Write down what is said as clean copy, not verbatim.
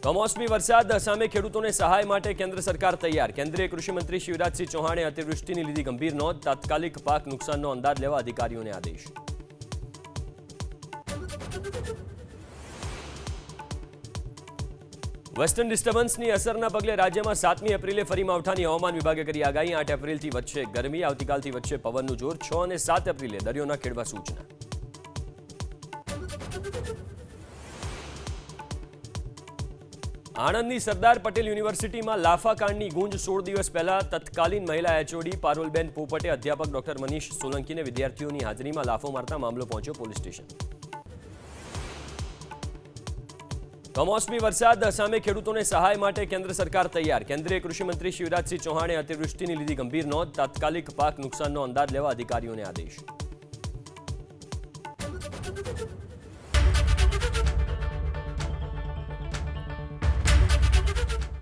કમોસમી વરસાદ સામે ખેડૂતોને સહાય માટે કેન્દ્ર સરકાર તૈયાર। કેન્દ્રીય કૃષિ મંત્રી શિવરાજસિંહ ચૌહાણે અતિવૃષ્ટિની લીધી ગંભીર નોંધ। તાત્કાલિક પાક નુકસાનનો અંદાજ લેવા અધિકારીઓને આદેશ। વેસ્ટર્ન ડિસ્ટર્બન્સની અસરના પગલે રાજ્યમાં 7મી એપ્રિલે ફરી માવઠાની હવામાન વિભાગે કરી આગાહી। 8 એપ્રિલથી વધશે ગરમી। આવતીકાલથી વધશે પવનનું જોર। 6 અને 7 એપ્રિલે દરિયો ન ખેડવા સૂચના। આણંદની સરદાર પટેલ યુનિવર્સિટીમાં લાફાકાંડની ગુંજ। 16 દિવસ પહેલા તત્કાલીન મહિલા એચઓડી પારુલબેન પોપટે અધ્યાપક ડોક્ટર મનીષ સોલંકીને વિદ્યાર્થીઓની હાજરીમાં લાફો મારતા મામલો પહોંચ્યો પોલીસ સ્ટેશન। કમોસમી વરસાદ સામે ખેડૂતોને સહાય માટે કેન્દ્ર સરકાર તૈયાર। કેન્દ્રીય કૃષિ મંત્રી શિવરાજસિંહ ચૌહાણે અતિવૃષ્ટિની લીધી ગંભીર નોંધ। તાત્કાલિક પાક નુકસાનનો અંદાજ લેવા અધિકારીઓને આદેશ।